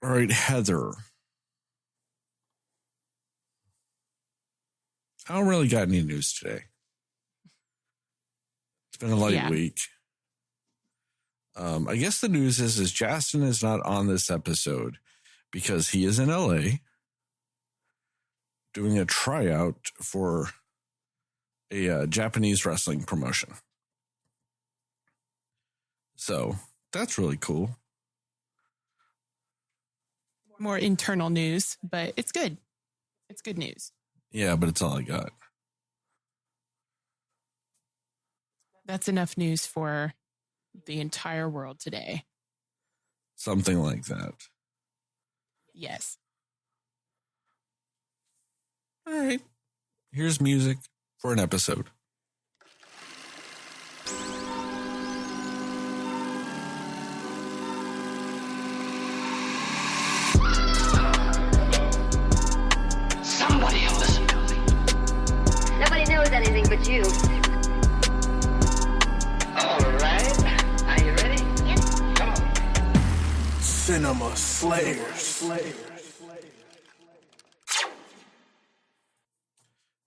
All right, Heather. I don't really got any news today. It's been a light week. I guess the news is Justin is not on this episode because he is in LA doing a tryout for a Japanese wrestling promotion. So that's really cool. More internal news, but it's good. It's good news. Yeah, but it's all I got. That's enough news for the entire world today. Something like that. Yes. All right. Here's music for an episode. Somebody will listen to me. Nobody knows anything but you. All right. Are you ready? Yes. Come on. Cinema Slayers.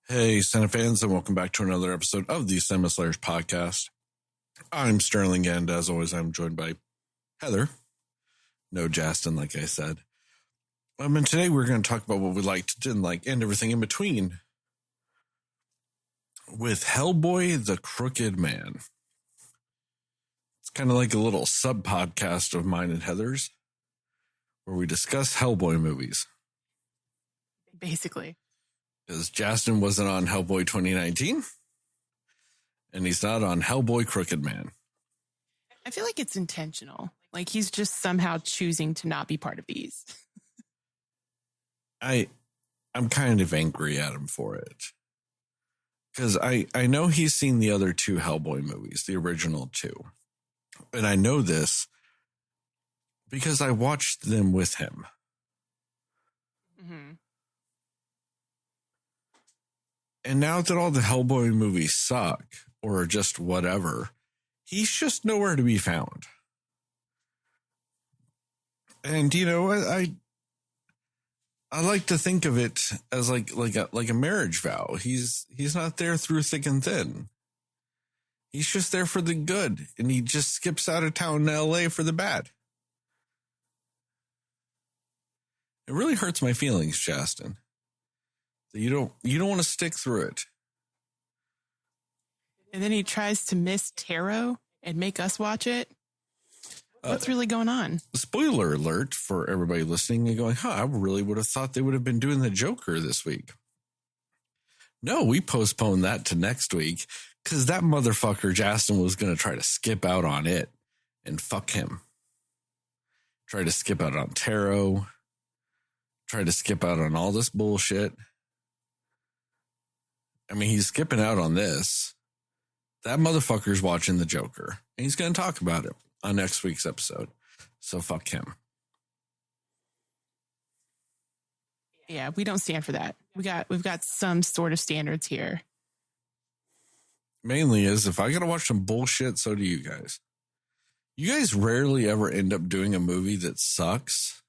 Hey, Cinefans, and welcome back to another episode of the Cinema Slayers podcast. I'm Sterling, and as always, I'm joined by Heather. No Justin, like I said. And today we're going to talk about what we liked, didn't like, and everything in between with Hellboy, the Crooked Man. It's kind of like a little sub-podcast of mine and Heather's where we discuss Hellboy movies. Basically. Because Justin wasn't on Hellboy 2019, and he's not on Hellboy Crooked Man. I feel like it's intentional. Like he's just somehow choosing to not be part of these. I'm kind of angry at him for it. Because I know he's seen the other two Hellboy movies, the original two. And I know this because I watched them with him. Mm-hmm. And now that all the Hellboy movies suck, or just whatever, he's just nowhere to be found. And, you know, I like to think of it as like a marriage vow. He's not there through thick and thin. He's just there for the good, and he just skips out of town to LA for the bad. It really hurts my feelings, Justin. That you don't want to stick through it. And then he tries to miss tarot and make us watch it. What's really going on? Spoiler alert for everybody listening and going, I really would have thought they would have been doing the Joker this week. No, we postponed that to next week because that motherfucker Justin was going to try to skip out on it, and fuck him. Try to skip out on tarot. Try to skip out on all this bullshit. I mean, he's skipping out on this. That motherfucker's watching the Joker, and he's going to talk about it on next week's episode. So fuck him. Yeah, we don't stand for that. We've got some sort of standards here. Mainly is if I got to watch some bullshit, so do you guys. You guys rarely ever end up doing a movie that sucks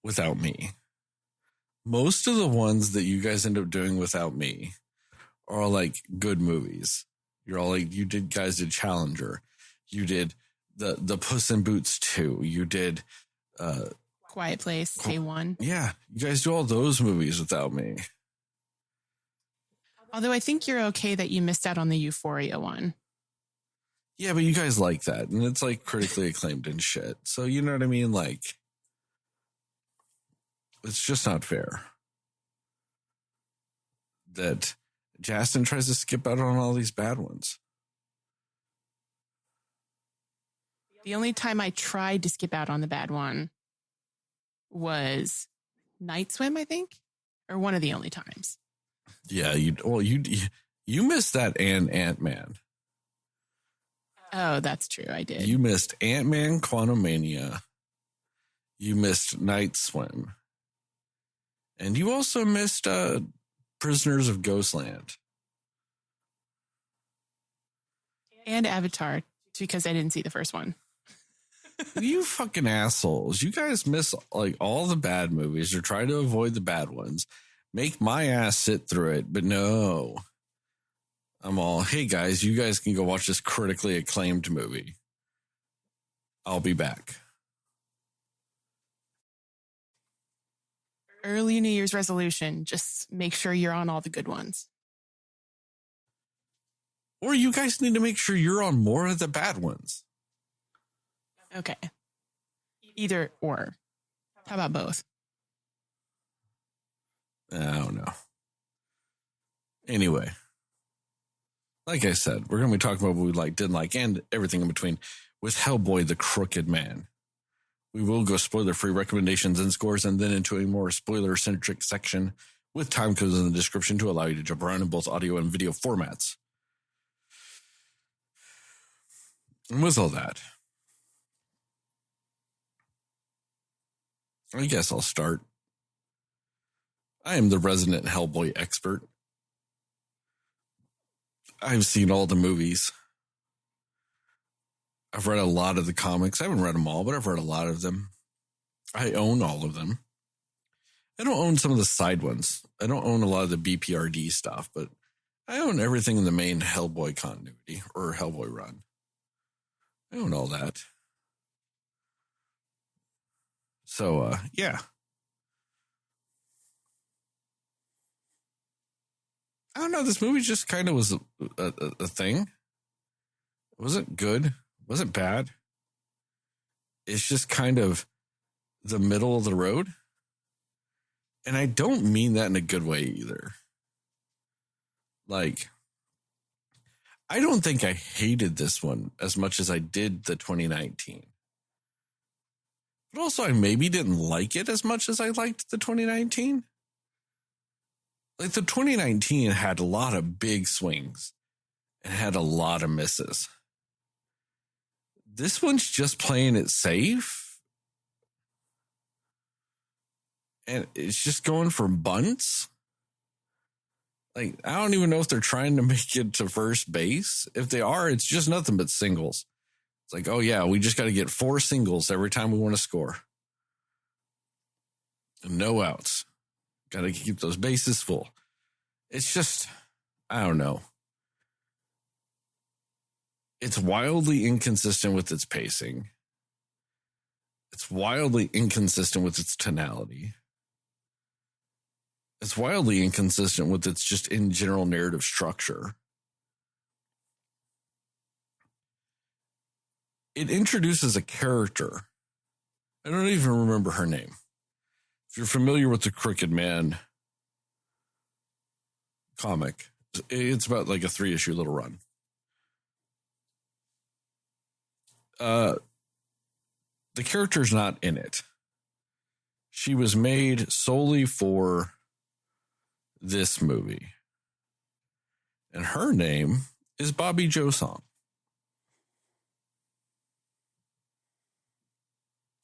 without me. Most of the ones that you guys end up doing without me are like good movies. You're all like, you guys did Challenger. You did the Puss in Boots 2. You did Quiet Place, K1. Yeah, you guys do all those movies without me. Although I think you're okay that you missed out on the Euphoria one. Yeah, but you guys like that, and it's like critically acclaimed and shit. So you know what I mean? Like, it's just not fair that Justin tries to skip out on all these bad ones. The only time I tried to skip out on the bad one was Night Swim, I think, or one of the only times. Yeah, you missed that and Ant-Man. Oh, that's true. I did. You missed Ant-Man Quantumania. You missed Night Swim. And you also missed Prisoners of Ghostland. And Avatar, because I didn't see the first one. You fucking assholes. You guys miss like all the bad movies or try to avoid the bad ones. Make my ass sit through it. But no. I'm all, hey guys, you guys can go watch this critically acclaimed movie. I'll be back. Early New Year's resolution. Just make sure you're on all the good ones. Or you guys need to make sure you're on more of the bad ones. Okay. Either or. How about both? I don't know. Anyway, like I said, we're going to be talking about what we like, didn't like, and everything in between with Hellboy, the Crooked Man. We will go spoiler-free recommendations and scores and then into a more spoiler-centric section with time codes in the description to allow you to jump around in both audio and video formats. And with all that, I guess I'll start. I am the resident Hellboy expert. I've seen all the movies. I've read a lot of the comics. I haven't read them all, but I've read a lot of them. I own all of them. I don't own some of the side ones. I don't own a lot of the BPRD stuff, but I own everything in the main Hellboy continuity or Hellboy run. I own all that. So, yeah. I don't know. This movie just kind of was a thing. It wasn't good. It wasn't bad. It's just kind of the middle of the road. And I don't mean that in a good way either. Like, I don't think I hated this one as much as I did the 2019. But also, I maybe didn't like it as much as I liked the 2019. Like, the 2019 had a lot of big swings and had a lot of misses. This one's just playing it safe. And it's just going for bunts. Like, I don't even know if they're trying to make it to first base. If they are, it's just nothing but singles. It's like, oh yeah, we just got to get 4 singles every time we want to score. And no outs. Got to keep those bases full. It's just, I don't know. It's wildly inconsistent with its pacing. It's wildly inconsistent with its tonality. It's wildly inconsistent with its just in general narrative structure. It introduces a character. I don't even remember her name. If you're familiar with the Crooked Man comic, it's about like a 3-issue little run. The character's not in it. She was made solely for this movie. And her name is Bobby Jo Song.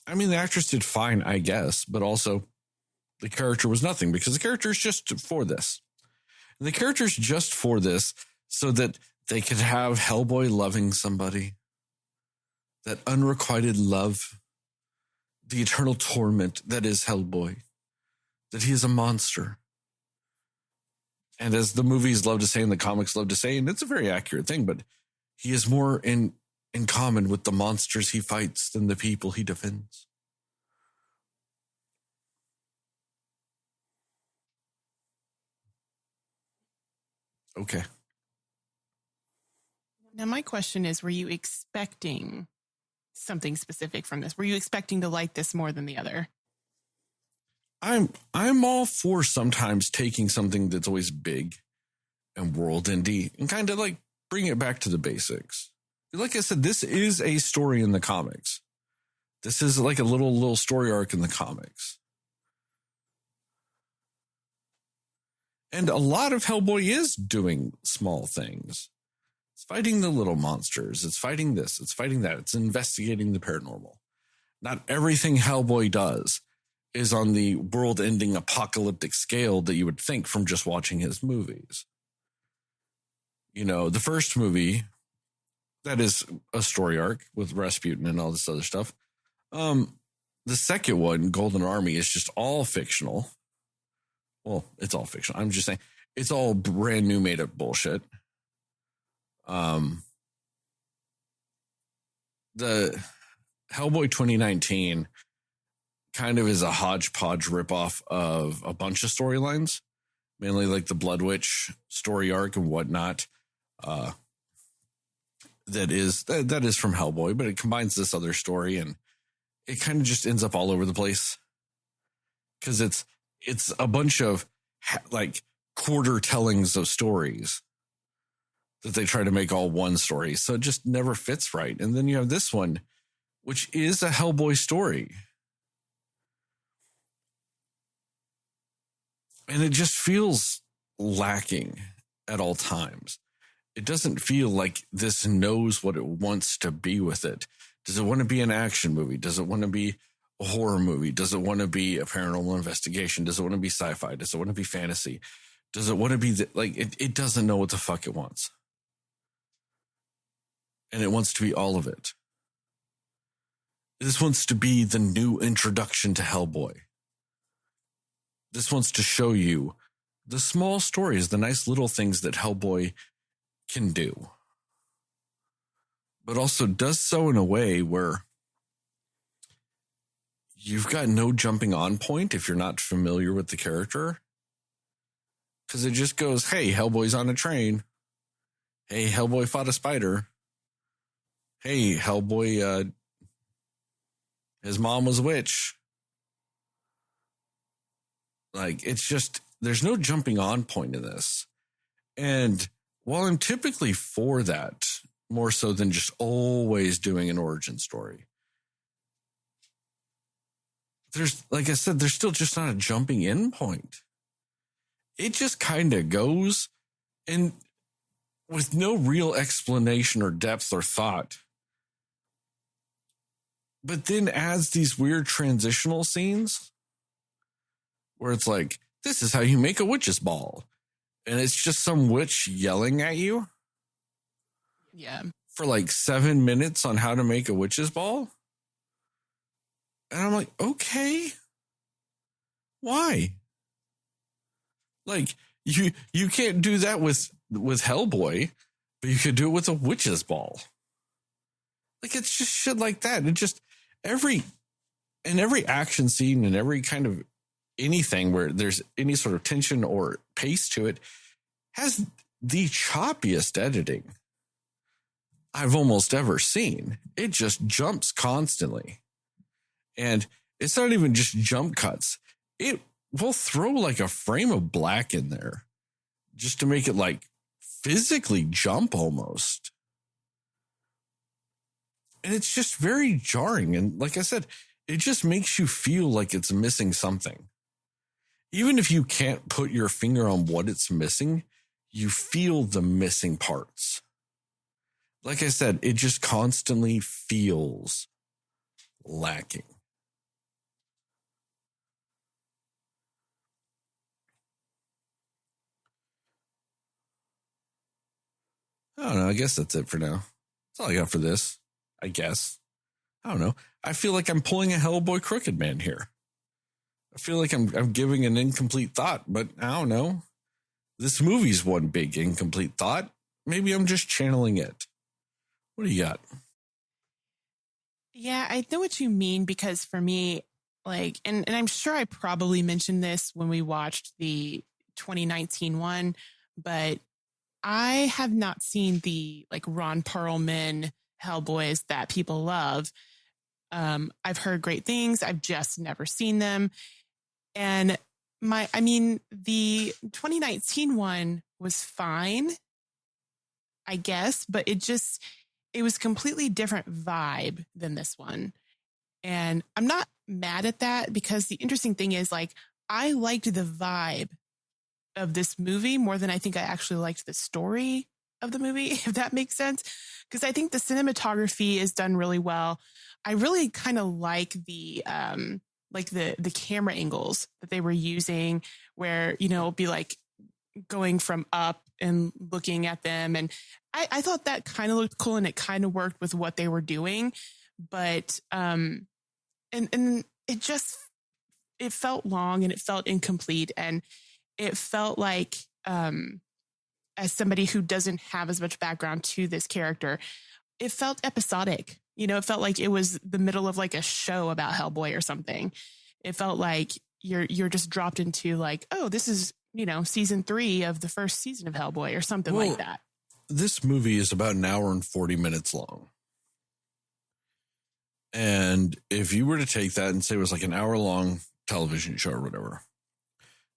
I mean, the actress did fine, I guess, but also the character was nothing because the character is just for this. And the character's just for this so that they could have Hellboy loving somebody. That unrequited love. The eternal torment that is Hellboy. That he is a monster. And as the movies love to say and the comics love to say, and it's a very accurate thing, but he is more in common with the monsters he fights than the people he defends. Okay. Now, my question is, were you expecting something specific from this? Were you expecting to like this more than the other? I'm all for sometimes taking something that's always big and world indie and kind of like bring it back to the basics. Like I said, this is a story in the comics. This is like a little story arc in the comics. And a lot of Hellboy is doing small things. It's fighting the little monsters. It's fighting this. It's fighting that. It's investigating the paranormal. Not everything Hellboy does is on the world-ending apocalyptic scale that you would think from just watching his movies. You know, the first movie, that is a story arc with Rasputin and all this other stuff. The second one, Golden Army, is just all fictional. Well, it's all fictional. I'm just saying it's all brand new made up bullshit. The Hellboy 2019 kind of is a hodgepodge ripoff of a bunch of storylines, mainly like the Blood Witch story arc and whatnot. That is from Hellboy, but it combines this other story, and it kind of just ends up all over the place because it's a bunch of like quarter tellings of stories that they try to make all one story. So it just never fits right. And then you have this one, which is a Hellboy story. And it just feels lacking at all times. It doesn't feel like this knows what it wants to be with it. Does it want to be an action movie? Does it want to be a horror movie? Does it want to be a paranormal investigation? Does it want to be sci-fi? Does it want to be fantasy? Does it want to be it doesn't know what the fuck it wants. And it wants to be all of it. This wants to be the new introduction to Hellboy. This wants to show you the small stories, the nice little things that Hellboy can do. But also does so in a way where you've got no jumping on point if you're not familiar with the character. Because it just goes, hey, Hellboy's on a train. Hey, Hellboy fought a spider. Hey, Hellboy, his mom was a witch. Like, it's just, there's no jumping on point in this. And while I'm typically for that, more so than just always doing an origin story, there's, like I said, there's still just not a jumping in point. It just kind of goes, and with no real explanation or depth or thought, but then adds these weird transitional scenes where it's like, this is how you make a witch's ball. And it's just some witch yelling at you. Yeah. For like 7 minutes on how to make a witch's ball. And I'm like, okay. Why? Like, you can't do that with Hellboy, but you could do it with a witch's ball. Like, it's just shit like that. It just, every action scene and every kind of anything where there's any sort of tension or pace to it has the choppiest editing I've almost ever seen. It just jumps constantly. And it's not even just jump cuts. It will throw like a frame of black in there just to make it like physically jump almost. And it's just very jarring. And like I said, it just makes you feel like it's missing something. Even if you can't put your finger on what it's missing, you feel the missing parts. Like I said, it just constantly feels lacking. I don't know. I guess that's it for now. That's all I got for this. I guess. I don't know. I feel like I'm pulling a Hellboy Crooked Man here. I feel like I'm giving an incomplete thought, but I don't know. This movie's one big incomplete thought. Maybe I'm just channeling it. What do you got? Yeah, I know what you mean, because for me, like, and I'm sure I probably mentioned this when we watched the 2019 one, but I have not seen the like Ron Perlman Hellboys that people love. I've heard great things. I've just never seen them. And the 2019 one was fine, I guess, but it was completely different vibe than this one. And I'm not mad at that, because the interesting thing is, like, I liked the vibe of this movie more than I think I actually liked the story of the movie, if that makes sense. Because I think the cinematography is done really well. I really kind of like the camera angles that they were using, where, you know, it'll be like going from up and looking at them. And I thought that kind of looked cool, and it kind of worked with what they were doing. But and it felt long and it felt incomplete, and it felt like, as somebody who doesn't have as much background to this character, it felt episodic. It felt like it was the middle of like a show about Hellboy or something. It felt like you're just dropped into like, oh, this is, season 3 of the first season of Hellboy or something like that. This movie is about an hour and 40 minutes long. And if you were to take that and say it was like an hour long television show or whatever,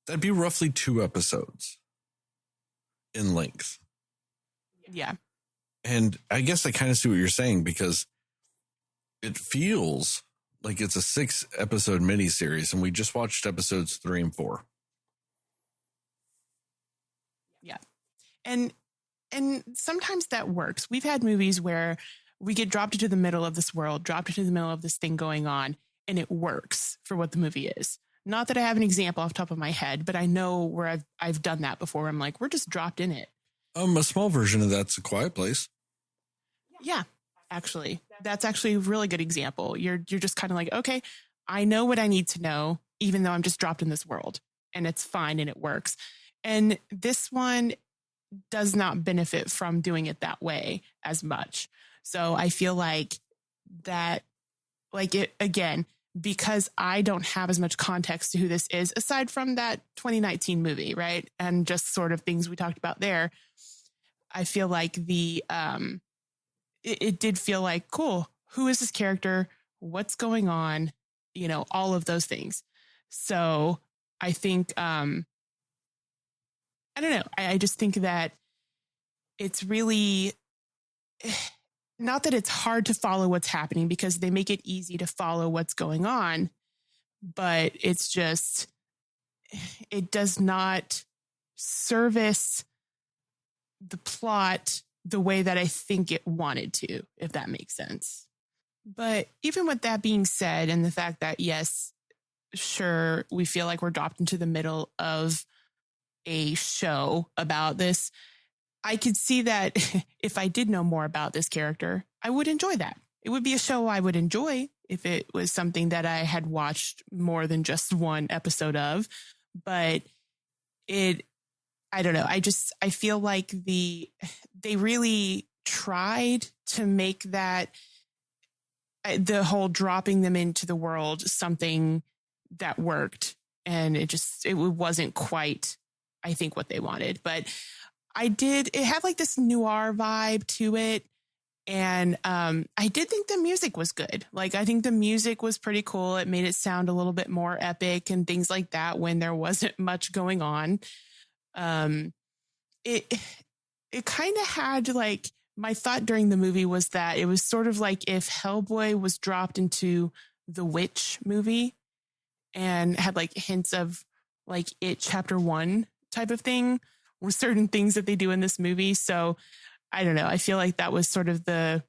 that'd be roughly 2 episodes in length. Yeah. And I guess I kind of see what you're saying, because it feels like it's a 6 episode miniseries, and we just watched episodes 3 and 4. Yeah. And sometimes that works. We've had movies where we get dropped into the middle of this world, dropped into the middle of this thing going on, and it works for what the movie is. Not that I have an example off the top of my head, but I know where I've done that before. I'm like, we're just dropped in it. A small version of that's A Quiet Place. Yeah, actually, that's actually a really good example. You're just kind of like, okay, I know what I need to know, even though I'm just dropped in this world, and it's fine and it works. And this one does not benefit from doing it that way as much. So I feel like that, like it again, because I don't have as much context to who this is, aside from that 2019 movie, right? And just sort of things we talked about there. I feel like it did feel like, cool, who is this character? What's going on? All of those things. So I think, I don't know. I just think that it's really, not that it's hard to follow what's happening, because they make it easy to follow what's going on, but it's just, it does not service the plot the way that I think it wanted to, if that makes sense. But even with that being said, and the fact that, yes, sure, we feel like we're dropped into the middle of a show about this, I could see that if I did know more about this character, I would enjoy that. It would be a show I would enjoy if it was something that I had watched more than just one episode of. But I don't know. I feel like they really tried to make that, the whole dropping them into the world, something that worked. And it wasn't quite, I think, what they wanted. But it had like this noir vibe to it. And I did think the music was good. Like, I think the music was pretty cool. It made it sound a little bit more epic and things like that when there wasn't much going on. It kind of had, like, my thought during the movie was that it was sort of like if Hellboy was dropped into the Witch movie and had like hints of like It Chapter 1 type of thing, with certain things that they do in this movie. So I don't know. I feel like that was sort of the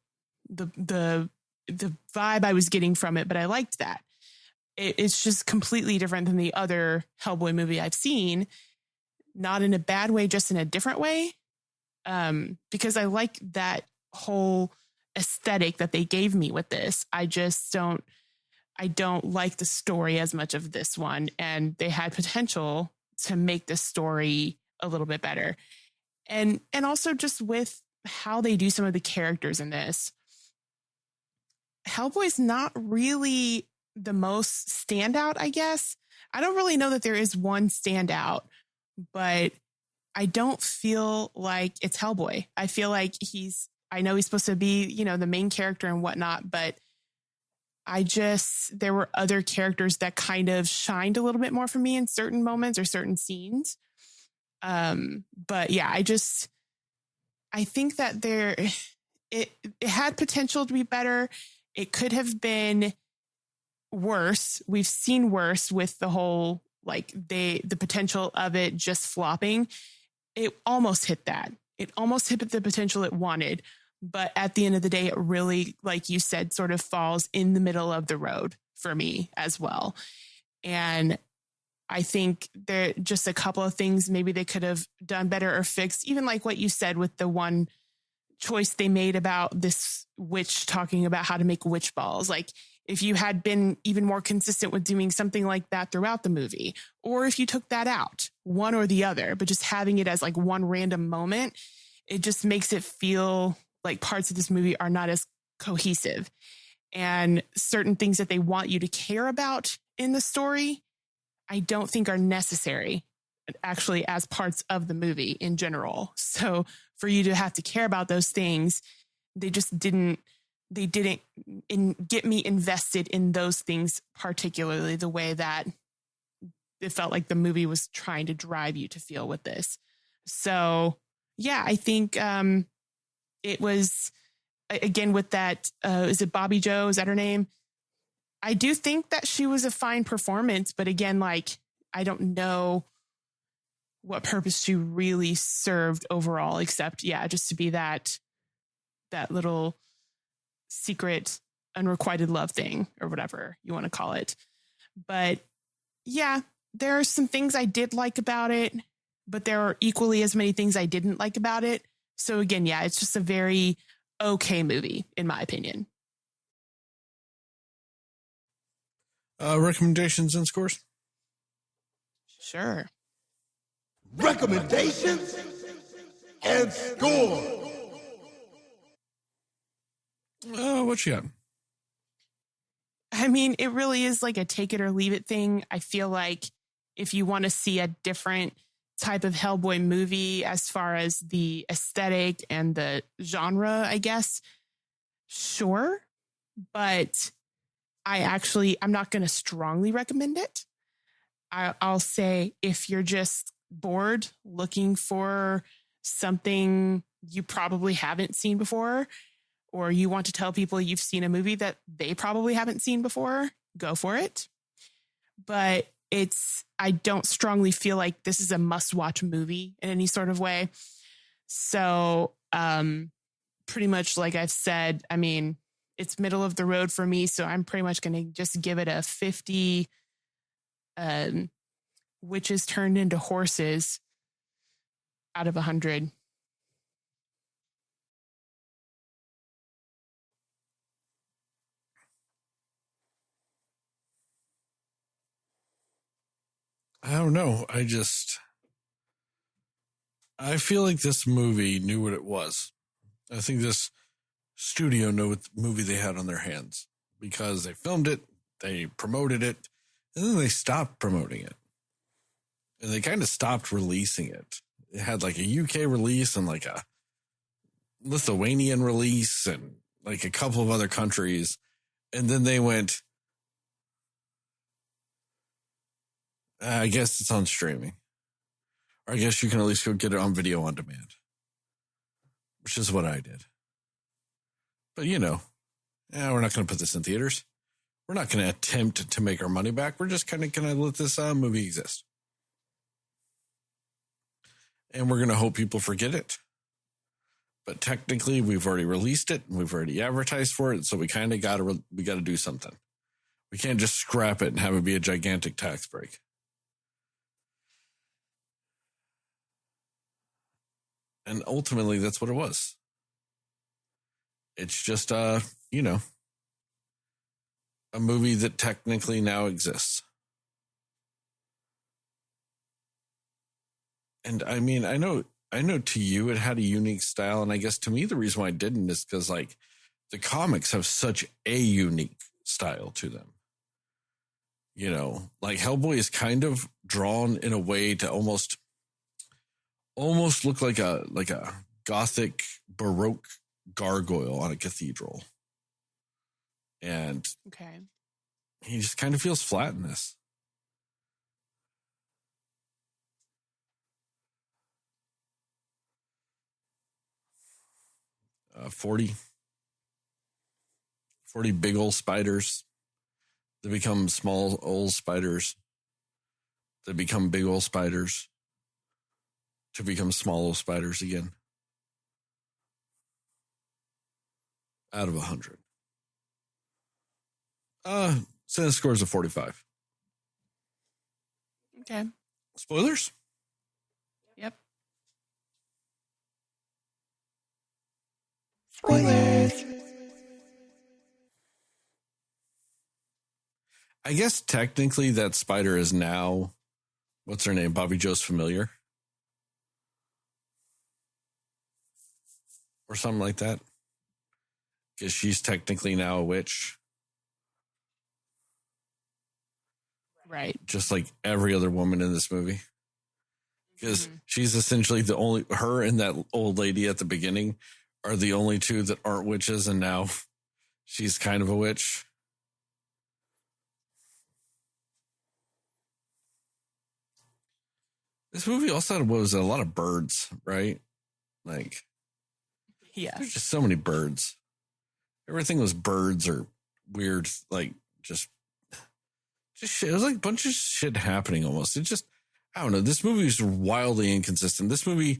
vibe I was getting from it, but I liked that. It's just completely different than the other Hellboy movie I've seen. Not in a bad way, just in a different way. Because I like that whole aesthetic that they gave me with this. I don't like the story as much of this one, and they had potential to make the story a little bit better. And also just with how they do some of the characters in this, Hellboy's not really the most standout, I guess. I don't really know that there is one standout, but I don't feel like it's Hellboy. I feel like I know he's supposed to be, the main character and whatnot, but there were other characters that kind of shined a little bit more for me in certain moments or certain scenes. But yeah, I think that it had potential to be better. It could have been worse. We've seen worse with the whole, like, the potential of it just flopping. It almost hit that. It almost hit the potential it wanted. But at the end of the day, it really, like you said, sort of falls in the middle of the road for me as well. And I think there just a couple of things maybe they could have done better or fixed, even like what you said with the one choice they made about this witch talking about how to make witch balls. Like, if you had been even more consistent with doing something like that throughout the movie, or if you took that out, one or the other, but just having it as like one random moment, it just makes it feel like parts of this movie are not as cohesive, and certain things that they want you to care about in the story, I don't think are necessary actually as parts of the movie in general. So for you to have to care about those things, they didn't get me invested in those things, particularly the way that it felt like the movie was trying to drive you to feel with this. So yeah, I think it was, again, with that, is it Bobby Joe? Is that her name? I do think that she was a fine performance, but again, like, I don't know what purpose she really served overall, except, yeah, just to be that little secret unrequited love thing, or whatever you want to call it. But yeah, there are some things I did like about it, but there are equally as many things I didn't like about it. So again, yeah, it's just a very okay movie, in my opinion. Recommendations and scores? Sure. Recommendations and score. What you got? I mean, it really is like a take it or leave it thing. I feel like if you want to see a different type of Hellboy movie as far as the aesthetic and the genre, I guess, sure. But I'm not going to strongly recommend it. I'll say if you're just bored looking for something you probably haven't seen before, or you want to tell people you've seen a movie that they probably haven't seen before, go for it. But I don't strongly feel like this is a must-watch movie in any sort of way. So pretty much like I've said, I mean, it's middle of the road for me, so I'm pretty much going to just give it a 50 witches turned into horses out of 100. I don't know. I feel like this movie knew what it was. I think this studio knew what movie they had on their hands, because they filmed it, they promoted it, and then they stopped promoting it. And they kind of stopped releasing it. It had like a UK release and like a Lithuanian release and like a couple of other countries. And then they went, I guess it's on streaming. Or I guess you can at least go get it on video on demand, which is what I did. But, we're not going to put this in theaters. We're not going to attempt to make our money back. We're just kind of going to let this movie exist. And we're going to hope people forget it. But technically, we've already released it and we've already advertised for it. So we kind of got to do something. We can't just scrap it and have it be a gigantic tax break. And ultimately, that's what it was. It's just, a movie that technically now exists. And I mean, I know to you it had a unique style. And I guess to me, the reason why I didn't is because like the comics have such a unique style to them. Like Hellboy is kind of drawn in a way to almost look like a Gothic Baroque gargoyle on a cathedral. And okay, he just kind of feels flat in this. Uh, 40 big old spiders. They become small old spiders. They become big old spiders. To become small old spiders again. Out of 100. Cinescore is a 45. okay, Spoilers? yep. Spoilers. I guess technically that spider is now, what's her name? Bobby Joe's familiar. Or something like that. Because she's technically now a witch. Right. Just like every other woman in this movie. Because she's essentially the only, her and that old lady at the beginning are the only two that aren't witches, and now she's kind of a witch. This movie also had, what was it, a lot of birds, right? Like, Yeah. there's just so many birds. Everything was birds or weird, like just shit. It was like a bunch of shit happening almost. It just, I don't know. This movie is wildly inconsistent. This movie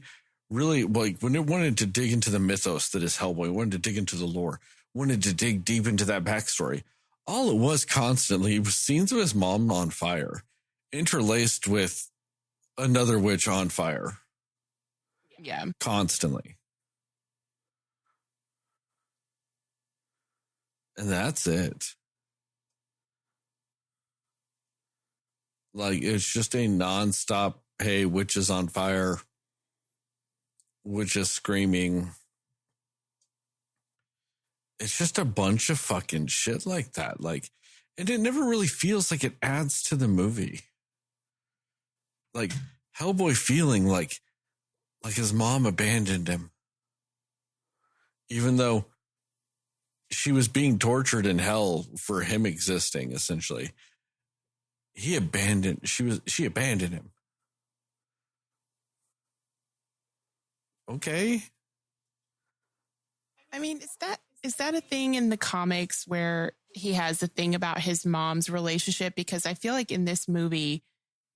really, like, when it wanted to dig into the mythos that is Hellboy, wanted to dig into the lore, wanted to dig deep into that backstory. All it was constantly was scenes of his mom on fire, interlaced with another witch on fire. Yeah. Constantly. And that's it. Like, it's just a nonstop, hey, witches on fire, witches screaming. It's just a bunch of fucking shit like that. Like, and it never really feels like it adds to the movie. Like, Hellboy feeling like his mom abandoned him. Even though she was being tortured in hell for him existing, essentially. She abandoned him. Okay. I mean, is that a thing in the comics where he has a thing about his mom's relationship? Because I feel like in this movie,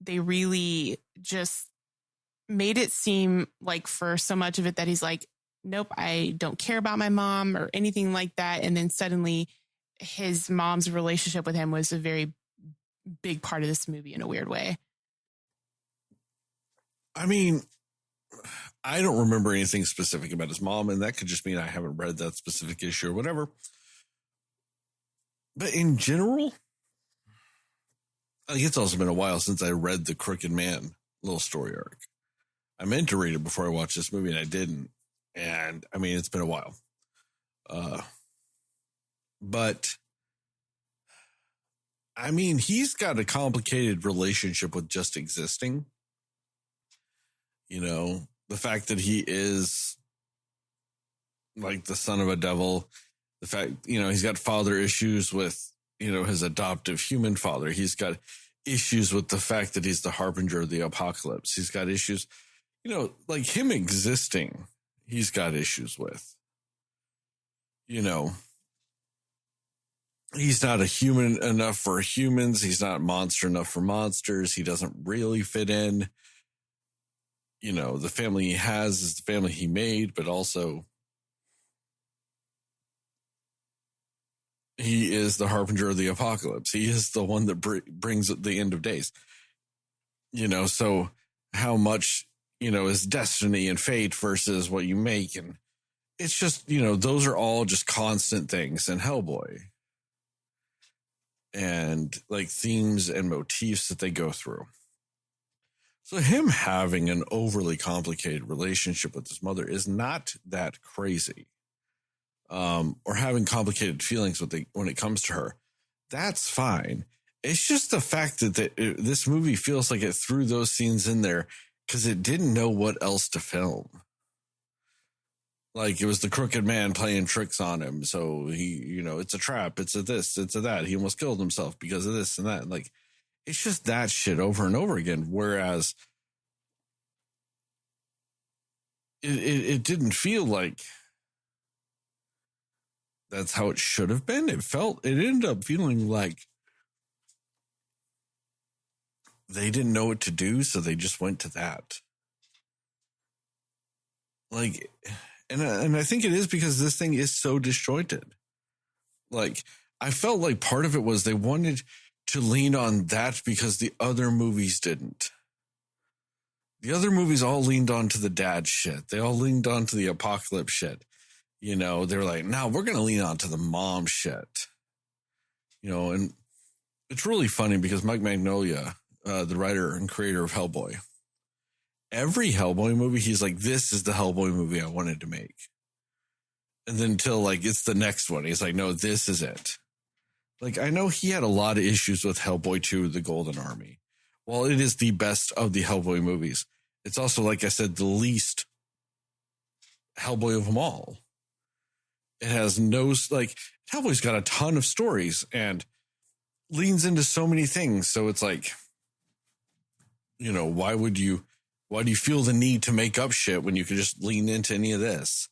they really just made it seem like for so much of it that he's like, nope, I don't care about my mom or anything like that. And then suddenly his mom's relationship with him was a very big part of this movie in a weird way. I mean, I don't remember anything specific about his mom, and that could just mean I haven't read that specific issue or whatever. But in general, I think it's also been a while since I read the Crooked Man little story arc. I meant to read it before I watched this movie, and I didn't. And I mean, it's been a while. But I mean, he's got a complicated relationship with just existing. You know, the fact that he is like the son of a devil, the fact, you know, he's got father issues with, you know, his adoptive human father. He's got issues with the fact that he's the harbinger of the apocalypse. He's got issues, you know, like him existing, he's got issues with. You know, he's not a human enough for humans. He's not monster enough for monsters. He doesn't really fit in. You know, the family he has is the family he made, but also he is the harbinger of the apocalypse. He is the one that brings the end of days. You know, so how much, you know, is destiny and fate versus what you make. And it's just, you know, those are all just constant things in Hellboy. And like themes and motifs that they go through. So him having an overly complicated relationship with his mother is not that crazy. Or having complicated feelings when it comes to her. That's fine. It's just the fact that this movie feels like it threw those scenes in there because it didn't know what else to film. Like it was the crooked man playing tricks on him. So he, you know, it's a trap. It's a this, it's a that. He almost killed himself because of this and that. Like, it's just that shit over and over again. Whereas it didn't feel like that's how it should have been. It ended up feeling like they didn't know what to do. So they just went to that. Like, and I think it is because this thing is so disjointed. Like, I felt like part of it was they wanted to lean on that because the other movies didn't. The other movies all leaned on to the dad shit. They all leaned on to the apocalypse shit. You know, they were like, no, we're going to lean on to the mom shit. You know, and it's really funny because Mike Mignola, the writer and creator of Hellboy, every Hellboy movie, he's like, this is the Hellboy movie I wanted to make. And then until like it's the next one, he's like, no, this is it. Like, I know he had a lot of issues with Hellboy 2, The Golden Army. While it is the best of the Hellboy movies, it's also, like I said, the least Hellboy of them all. It has no, like, Hellboy's got a ton of stories and leans into so many things. So it's like, you know, why do you feel the need to make up shit when you could just lean into any of this?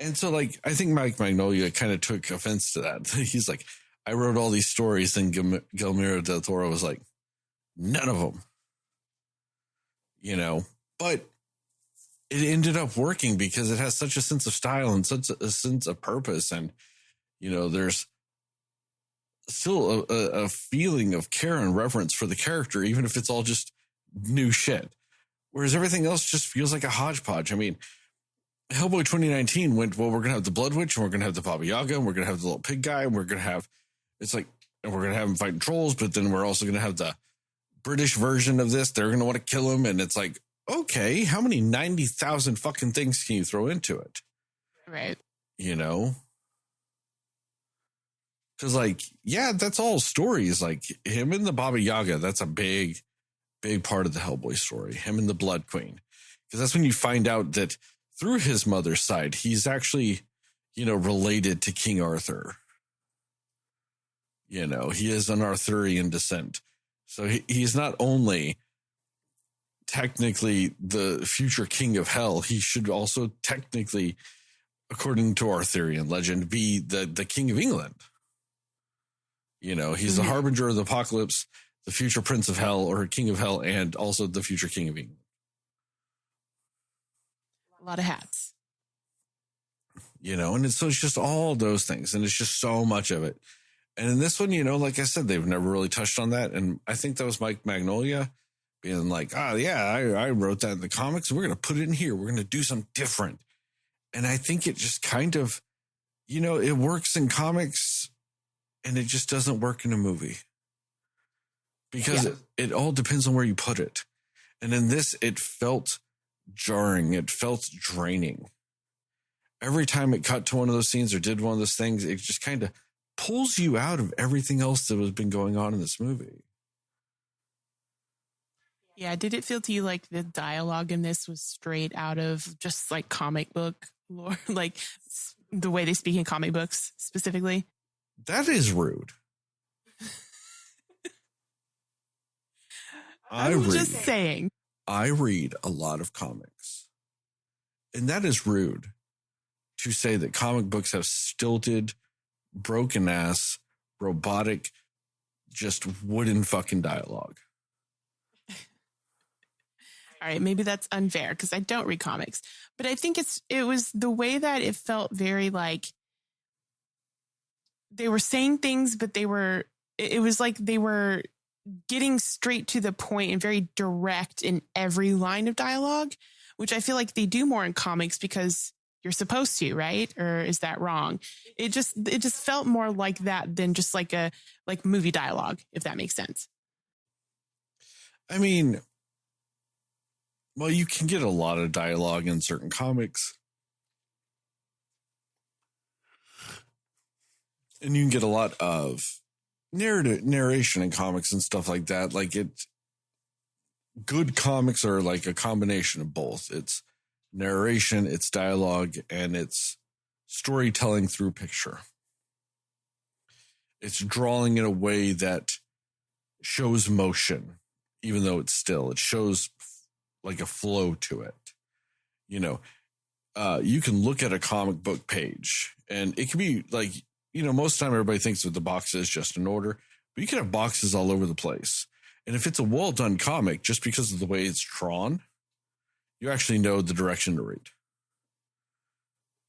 And so, like, I think Mike Mignola kind of took offense to that. He's like, I wrote all these stories, and Guillermo del Toro was like, none of them. You know, but it ended up working because it has such a sense of style and such a sense of purpose. And, you know, there's still a feeling of care and reverence for the character, even if it's all just new shit. Whereas everything else just feels like a hodgepodge. I mean, Hellboy 2019 went, well, we're going to have the Blood Witch, and we're going to have the Baba Yaga, and we're going to have the little pig guy, and we're going to have, it's like, and we're going to have him fighting trolls, but then we're also going to have the British version of this. They're going to want to kill him. And it's like, okay, how many 90,000 fucking things can you throw into it? Right. You know? Because, like, yeah, that's all stories. Like, him and the Baba Yaga, that's a big, big part of the Hellboy story. Him and the Blood Queen. Because that's when you find out that through his mother's side, he's actually, you know, related to King Arthur. You know, he is an Arthurian descent. So he's not only technically the future king of hell, he should also technically, according to Arthurian legend, be the king of England. You know, he's the harbinger of the apocalypse, the future prince of hell or king of hell, and also the future king of England. A lot of hats. You know, and so it's just all those things, and it's just so much of it. And in this one, you know, like I said, they've never really touched on that. And I think that was Mike Mignola being like, oh, yeah, I wrote that in the comics. We're going to put it in here. We're going to do something different. And I think it just kind of, you know, it works in comics and it just doesn't work in a movie. Because it all depends on where you put it. And in this, it felt jarring. It felt draining. Every time it cut to one of those scenes or did one of those things, it just kind of pulls you out of everything else that has been going on in this movie. Yeah, did it feel to you like the dialogue in this was straight out of just like comic book lore, like the way they speak in comic books specifically? That is rude. I'm just saying. I read a lot of comics, and that is rude to say that comic books have stilted, broken ass, robotic, just wooden fucking dialogue. All right, maybe that's unfair because I don't read comics, but I think it was the way that it felt very like they were saying things, but it was like they were getting straight to the point and very direct in every line of dialogue, which I feel like they do more in comics because you're supposed to, right? Or is that wrong? It just felt more like that than just like movie dialogue, if that makes sense. I mean, well, you can get a lot of dialogue in certain comics. And you can get a lot of narration in comics and stuff like that. Like good comics are like a combination of both. It's narration, it's dialogue, and it's storytelling through picture. It's drawing in a way that shows motion, even though it's still. It shows like a flow to it. You know, you can look at a comic book page, and it can be like, you know, most of the time everybody thinks that the box is just in order, but you can have boxes all over the place. And if it's a well-done comic, just because of the way it's drawn, you actually know the direction to read.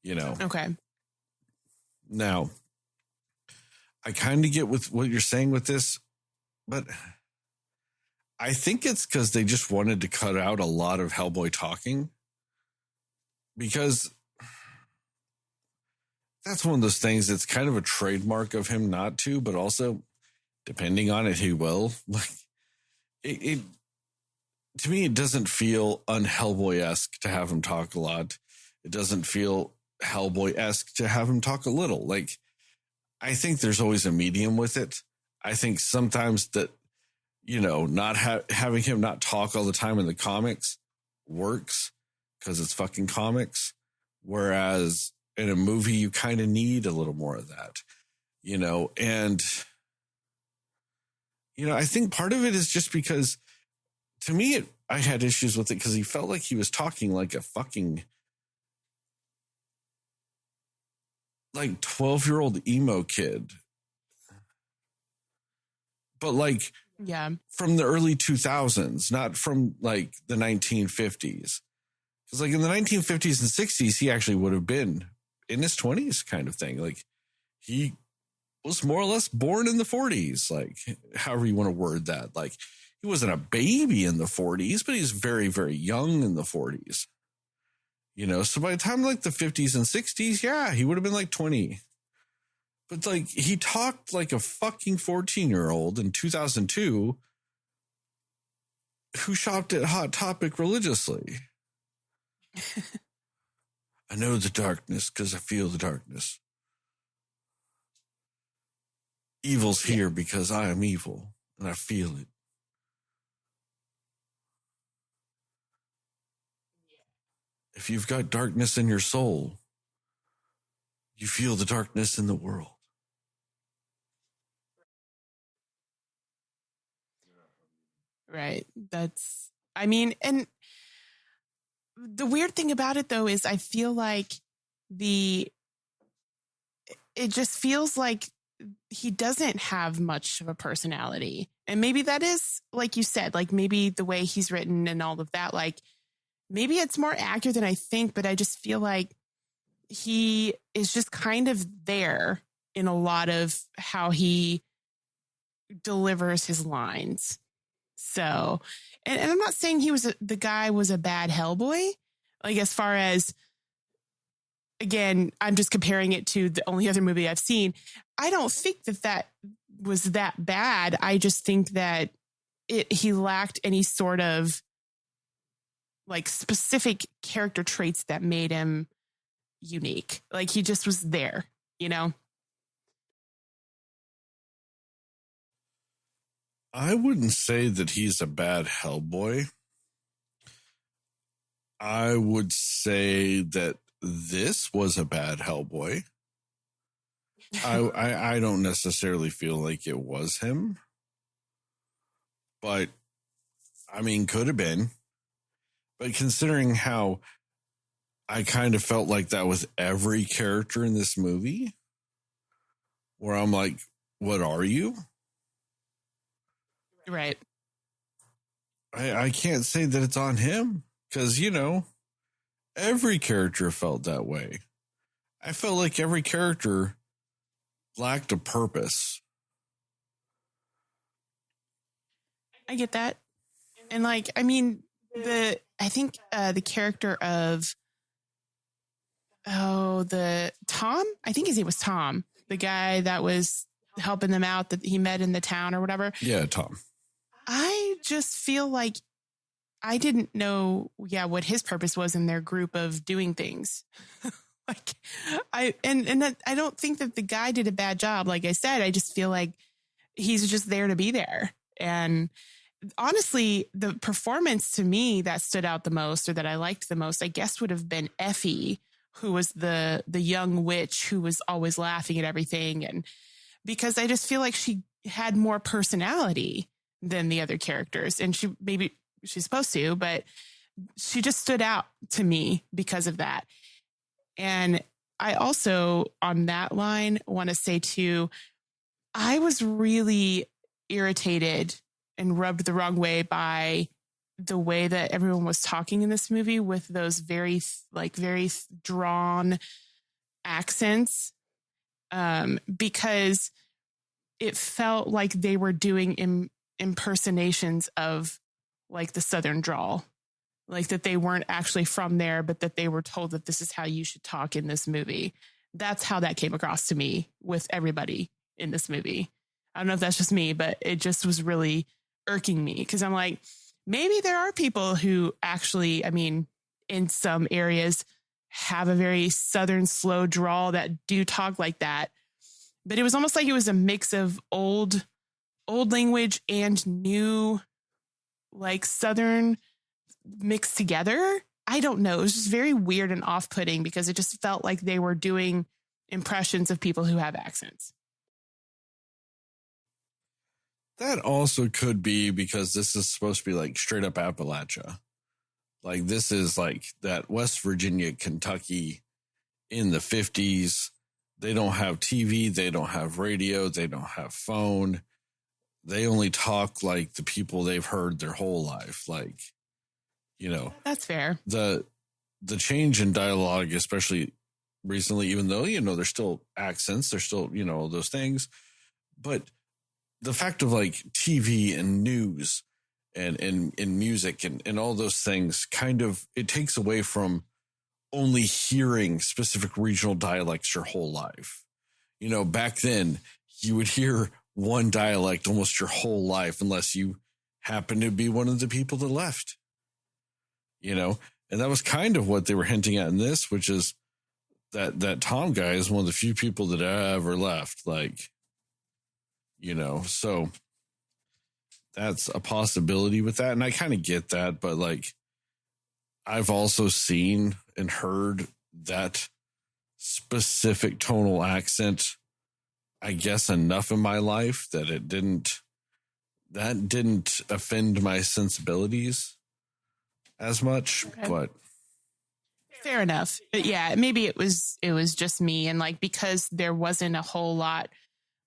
You know? Okay. Now, I kind of get with what you're saying with this, but I think it's because they just wanted to cut out a lot of Hellboy talking. Because that's one of those things that's kind of a trademark of him not to, but also depending on it, he will. Like it to me, it doesn't feel un-Hellboy-esque to have him talk a lot. It doesn't feel Hellboy-esque to have him talk a little. Like, I think there's always a medium with it. I think sometimes that, you know, not having him not talk all the time in the comics works because it's fucking comics. Whereas in a movie, you kind of need a little more of that, you know, and, you know, I think part of it is just because to me, I had issues with it because he felt like he was talking like a fucking like 12-year-old emo kid. But like, yeah, from the early 2000s, not from like the 1950s. Because like in the 1950s and 60s, he actually would have been in his 20s kind of thing. Like he was more or less born in the 40s, like however you want to word that. Like he wasn't a baby in the 40s, but he's very, very young in the 40s. You know, so by the time like the 50s and 60s, yeah, he would have been like 20. But like he talked like a fucking 14-year-old in 2002 who shopped at Hot Topic religiously. I know the darkness because I feel the darkness. Evil's here because I am evil and I feel it. If you've got darkness in your soul, you feel the darkness in the world. Right. That's, I mean, and the weird thing about it though is I feel like it just feels like he doesn't have much of a personality. And maybe that is, like you said, like maybe the way he's written and all of that, like maybe it's more accurate than I think, but I just feel like he is just kind of there in a lot of how he delivers his lines. So, and I'm not saying the guy was a bad Hellboy. Like as far as, again, I'm just comparing it to the only other movie I've seen. I don't think that was that bad. I just think that he lacked any sort of like specific character traits that made him unique. Like he just was there, you know? I wouldn't say that he's a bad Hellboy. I would say that this was a bad Hellboy. I don't necessarily feel like it was him. But, I mean, could have been. But considering how I kind of felt like that was every character in this movie, where I'm like, what are you? Right. I can't say that it's on him because, you know, every character felt that way. I felt like every character lacked a purpose. I get that. And like, I mean, I think the character of, the Tom, I think his name was Tom, the guy that was helping them out that he met in the town or whatever. Yeah, Tom. I just feel like I didn't know, what his purpose was in their group of doing things. Like I don't think that the guy did a bad job. Like I said, I just feel like he's just there to be there. And honestly, the performance to me that stood out the most or that I liked the most, I guess would have been Effie, who was the young witch who was always laughing at everything. And because I just feel like she had more personality than the other characters. And she's supposed to, but she just stood out to me because of that. And I also, on that line, want to say too, I was really irritated and rubbed the wrong way by the way that everyone was talking in this movie with those very drawn accents, because it felt like they were doing impersonations of like the Southern drawl, like that they weren't actually from there, but that they were told that this is how you should talk in this movie. That's how that came across to me with everybody in this movie. I don't know if that's just me, but it just was really irking me because I'm like, maybe there are people who actually, I mean, in some areas have a very Southern slow drawl that do talk like that. But it was almost like it was a mix of old language and new, like Southern mixed together. I don't know. It was just very weird and off-putting because it just felt like they were doing impressions of people who have accents. That also could be because this is supposed to be like straight up Appalachia. Like this is like that West Virginia, Kentucky in the 50s. They don't have TV. They don't have radio. They don't have phone. They only talk like the people they've heard their whole life. Like, you know, that's fair. The change in dialogue, especially recently, even though, you know, there's still accents, there's still, you know, those things, but the fact of like TV and news and music and all those things kind of, it takes away from only hearing specific regional dialects your whole life. You know, back then you would hear one dialect almost your whole life unless you happen to be one of the people that left, you know, and that was kind of what they were hinting at in this, which is that Tom guy is one of the few people that ever left. Like, you know, so that's a possibility with that. And I kind of get that, but like, I've also seen and heard that specific tonal accent, I guess, enough in my life that didn't offend my sensibilities as much, okay. But fair enough. But yeah, maybe it was just me. And like, because there wasn't a whole lot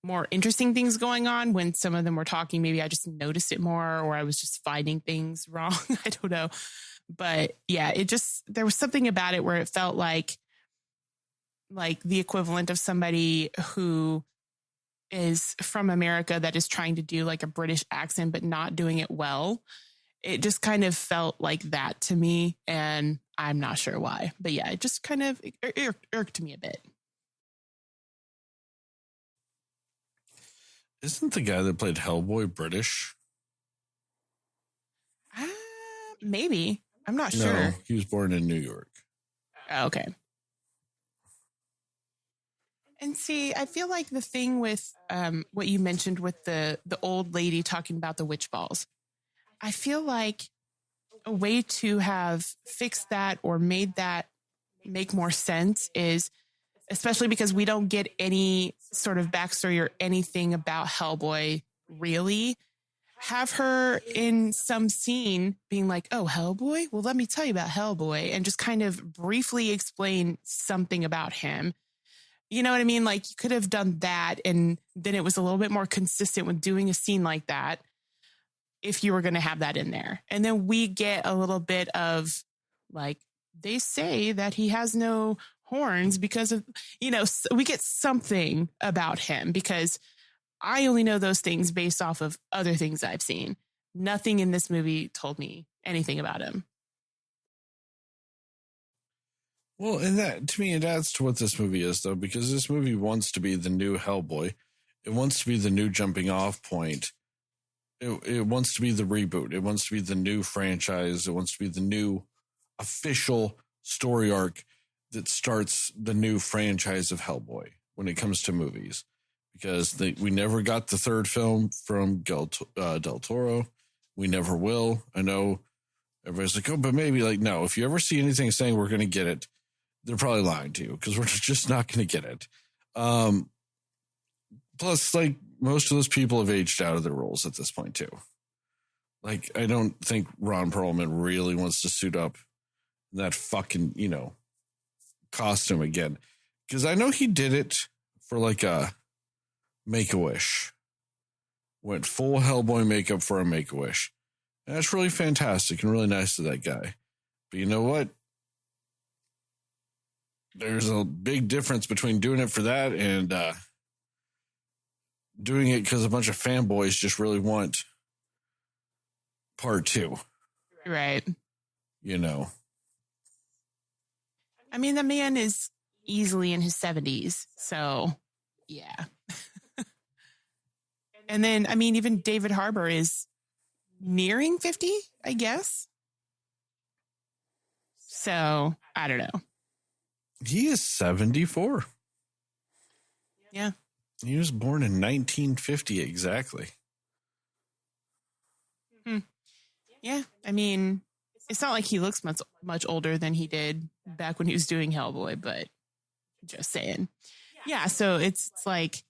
more interesting things going on when some of them were talking, maybe I just noticed it more, or I was just finding things wrong. I don't know. But yeah, there was something about it where it felt like the equivalent of somebody who is from America that is trying to do like a British accent, but not doing it well. It just kind of felt like that to me. And I'm not sure why, but yeah, it just kind of irked me a bit. Isn't the guy that played Hellboy British? Maybe. I'm not sure. No, he was born in New York. Oh, okay. And see, I feel like the thing with what you mentioned with the old lady talking about the witch balls, I feel like a way to have fixed that or made that make more sense is, especially because we don't get any sort of backstory or anything about Hellboy, really, have her in some scene being like, oh, Hellboy? Well, let me tell you about Hellboy, and just kind of briefly explain something about him. You know what I mean? Like, you could have done that, and then it was a little bit more consistent with doing a scene like that if you were going to have that in there. And then we get a little bit of, like, they say that he has no horns because of, you know, we get something about him, because I only know those things based off of other things I've seen. Nothing in this movie told me anything about him. Well, and that, to me, it adds to what this movie is, though, because this movie wants to be the new Hellboy. It wants to be the new jumping off point. It wants to be the reboot. It wants to be the new franchise. It wants to be the new official story arc that starts the new franchise of Hellboy when it comes to movies. Because we never got the third film from Del Toro. We never will. I know everybody's like, oh, but maybe, like, no. If you ever see anything saying we're going to get it, they're probably lying to you, because we're just not going to get it. Plus, like, most of those people have aged out of their roles at this point, too. Like, I don't think Ron Perlman really wants to suit up in that fucking, you know, costume again. Because I know he did it for, like, a Make-A-Wish. Went full Hellboy makeup for a Make-A-Wish. And that's really fantastic and really nice of that guy. But you know what? There's a big difference between doing it for that and doing it because a bunch of fanboys just really want part two. Right. You know. I mean, the man is easily in his 70s. So, yeah. And then, I mean, even David Harbour is nearing 50, I guess. So, I don't know. He is 74. Yeah. He was born in 1950 exactly. Yeah. I mean, it's not like he looks much older than he did back when he was doing Hellboy, but just saying. Yeah. So it's like,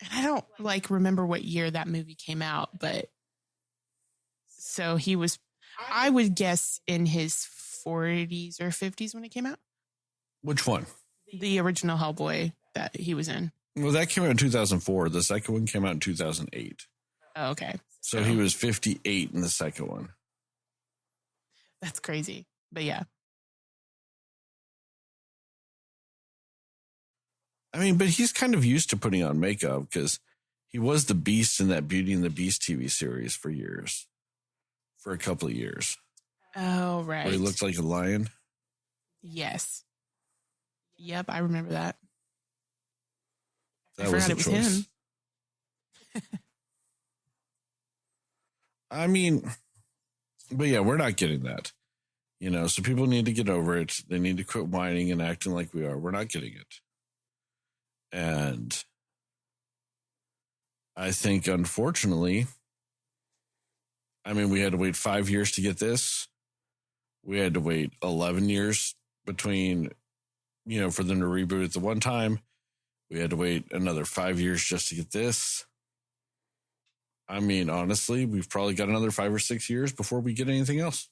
and I don't like remember what year that movie came out, but so he was, I would guess in his 40s or 50s when it came out. Which one? The original Hellboy that he was in. Well, that came out in 2004. The second one came out in 2008. Oh, okay. So he was 58 in the second one. That's crazy. But yeah. I mean, but he's kind of used to putting on makeup because he was the Beast in that Beauty and the Beast TV series for years. For a couple of years. Oh, right. Where he looked like a lion. Yes. Yep, I remember that. That I forgot it was him. I mean, but yeah, we're not getting that. You know, so people need to get over it. They need to quit whining and acting like we are. We're not getting it. And I think, unfortunately, I mean, we had to wait 5 years to get this. We had to wait 11 years between, you know, for them to reboot it the one time. We had to wait another 5 years just to get this. I mean, honestly, we've probably got another 5 or 6 years before we get anything else.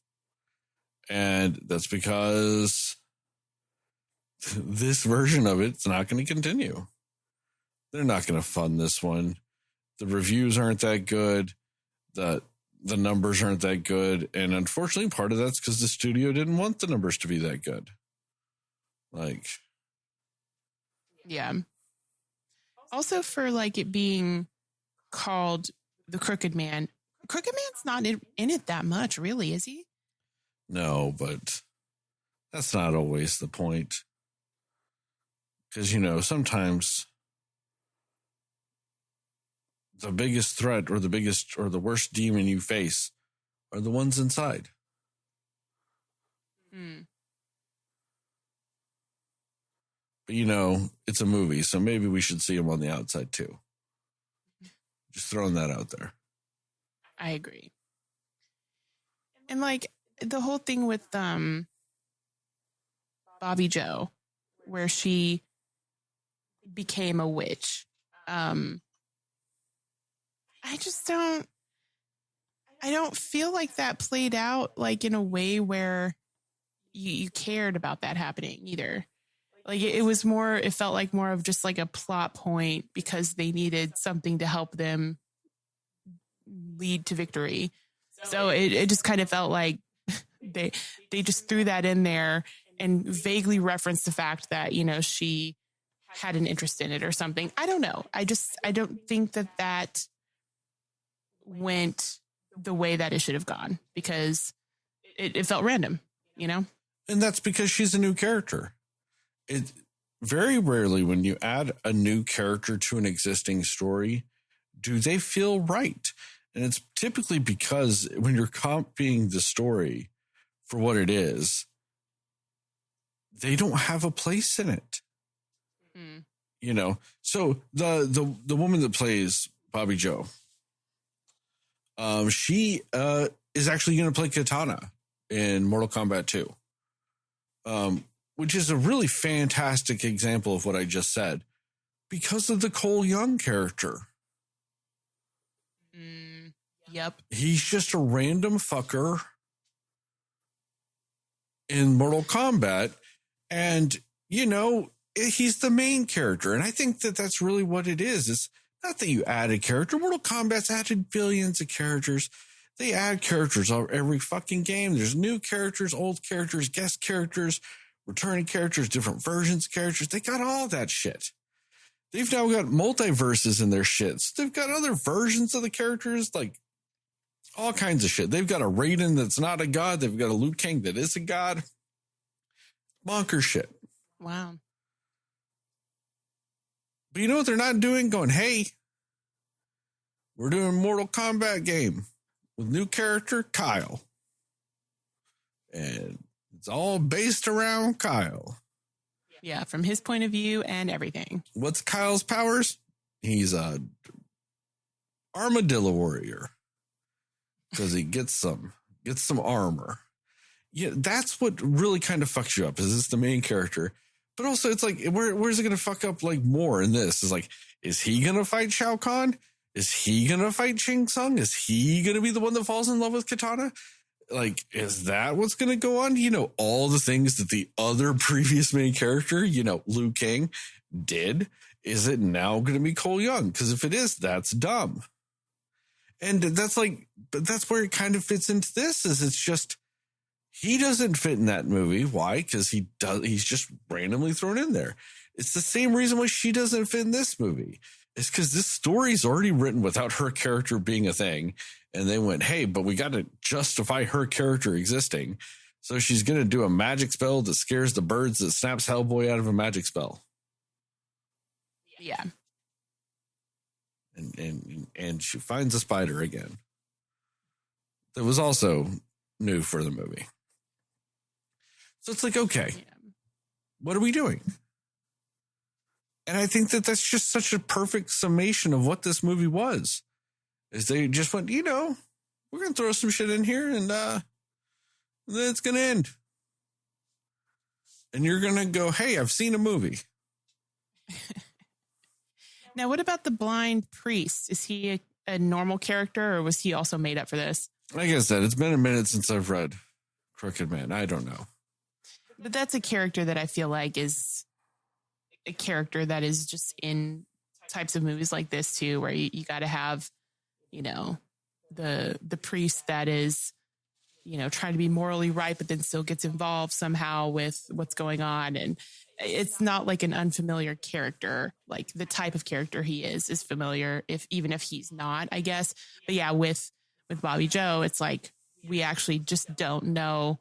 And that's because this version of it's not going to continue. They're not going to fund this one. The reviews aren't that good. The numbers aren't that good. And unfortunately, part of that's because the studio didn't want the numbers to be that good. Like, yeah. Also for like it being called The Crooked Man. Crooked Man's not in it that much, really, is he? no, but that's not always the point. Because, you know, sometimes the biggest threat or the worst demon you face are the ones inside. But, you know, it's a movie, so maybe we should see them on the outside too. Just throwing that out there. I agree. And like the whole thing with Bobby Joe, where she became a witch. I don't feel like that played out like in a way where you cared about that happening either. Like it felt like more of just like a plot point because they needed something to help them lead to victory. So it just kind of felt like they just threw that in there and vaguely referenced the fact that, you know, she had an interest in it or something. I don't know. I don't think that went the way that it should have gone because it felt random, you know? And that's because she's a new character. It very rarely when you add a new character to an existing story, do they feel right? And it's typically because when you're copying the story for what it is, they don't have a place in it. You know, so the woman that plays Bobby Joe, she is actually going to play Katana in Mortal Kombat 2, which is a really fantastic example of what I just said because of the Cole Young character. Yep. He's just a random fucker in Mortal Kombat. And, you know, he's the main character. And I think that that's really what it is. It's not that you add a character. Mortal Kombat's added billions of characters. They add characters every fucking game. There's new characters, old characters, guest characters, returning characters, different versions of characters. They got all that shit. They've now got multiverses in their shits. They've got other versions of the characters, like all kinds of shit. They've got a Raiden that's not a god. They've got a Liu Kang that is a god. Bonkers shit. Wow. But you know what they're not doing? Going, hey, we're doing a Mortal Kombat game with new character Kyle. And it's all based around Kyle. Yeah, from his point of view and everything. What's Kyle's powers? He's a armadillo warrior because he gets some armor. Yeah, that's what really kind of fucks you up. Is this the main character? But also, it's like, where's it going to fuck up like more in this? Is like, is he going to fight Shao Kahn? Is he going to fight Shang Tsung? Is he going to be the one that falls in love with Katana? Like, is that what's going to go on? You know, all the things that the other previous main character, you know, Liu Kang did. Is it now going to be Cole Young? Because if it is, that's dumb. And that's like, but that's where it kind of fits into this, is it's just, he doesn't fit in that movie. Why? Because he's just randomly thrown in there. It's the same reason why she doesn't fit in this movie. It's because this story's already written without her character being a thing. And they went, hey, but we got to justify her character existing. So she's going to do a magic spell that scares the birds that snaps Hellboy out of a magic spell. Yeah. And she finds a spider again. That was also new for the movie. So it's like, okay, what are we doing? And I think that that's just such a perfect summation of what this movie was. Is they just went, you know, we're going to throw some shit in here and then it's going to end. And you're going to go, hey, I've seen a movie. Now, what about the blind priest? Is he a normal character, or was he also made up for this? Like I said, it's been a minute since I've read Crooked Man. I don't know. But that's a character that I feel like is a character that is just in types of movies like this too, where you got to have, you know, the priest that is, you know, trying to be morally right, but then still gets involved somehow with what's going on. And it's not like an unfamiliar character. Like the type of character he is familiar, even if he's not, I guess. But yeah, with Bobby Joe, it's like we actually just don't know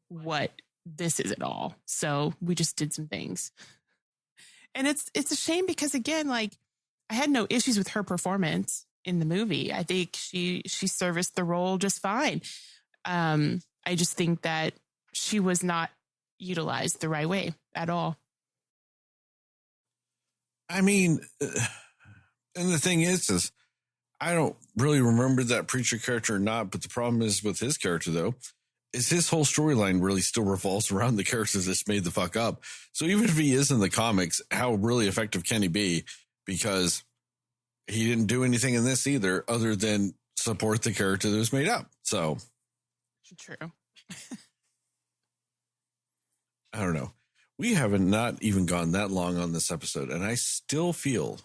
what this is at all. So we just did some things. And it's a shame because, again, like, I had no issues with her performance in the movie. I think she serviced the role just fine. I just think that she was not utilized the right way at all. I mean, and the thing is I don't really remember that preacher character or not, but the problem is with his character, though, is his whole storyline really still revolves around the characters that's made the fuck up. So even if he is in the comics, how really effective can he be? Because he didn't do anything in this either, other than support the character that was made up. So true. I don't know. We haven't not even gone that long on this episode, and I still feel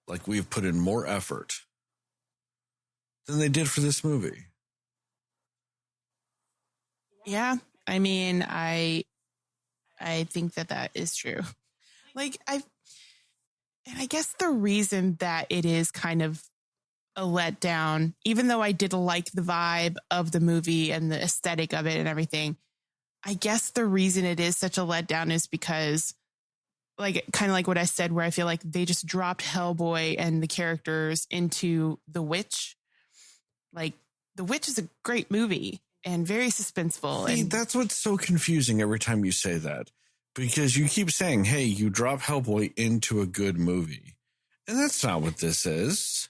like we've put in more effort than they did for this movie. Yeah, I mean, I think that is true. Like, I guess the reason that it is kind of a letdown, even though I did like the vibe of the movie and the aesthetic of it and everything, I guess the reason it is such a letdown is because, like, kind of like what I said, where I feel like they just dropped Hellboy and the characters into The Witch. Like, The Witch is a great movie and very suspenseful. See, and that's what's so confusing every time you say that, because you keep saying, hey, you drop Hellboy into a good movie. And that's not what this is.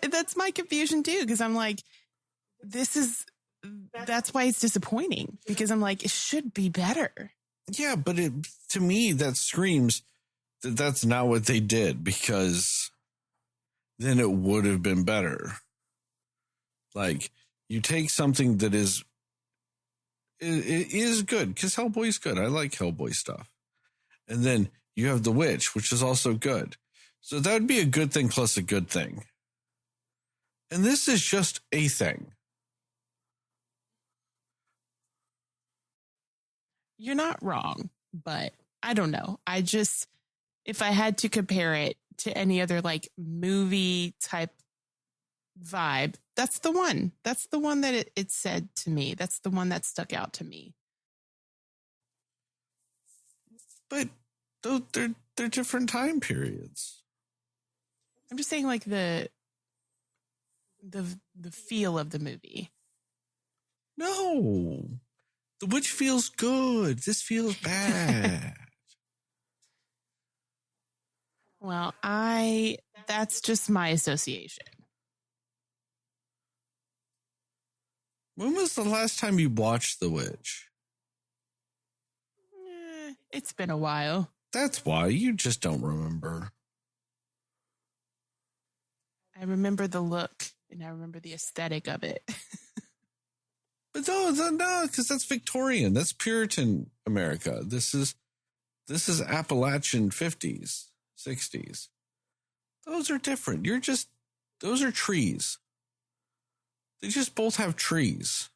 That's my confusion too, because I'm like, that's why it's disappointing, because I'm like, it should be better. Yeah, but to me, that screams that that's not what they did, because then it would have been better. Like, you take something that is good, because Hellboy's good. I like Hellboy stuff. And then you have The Witch, which is also good. So that would be a good thing plus a good thing. And this is just a thing. You're not wrong, but I don't know. I just, if I had to compare it to any other like movie type vibe, that's the one. That's the one that it said to me. That's the one that stuck out to me. But they're different time periods. I'm just saying, like, the the feel of the movie. No. The witch feels good. This feels bad. Well, that's just my association. When was the last time you watched The Witch? It's been a while. That's why you just don't remember. I remember the look and I remember the aesthetic of it. But no, because that's Victorian. That's Puritan America. This is Appalachian 50s, 60s. Those are different. Those are trees. They just both have trees.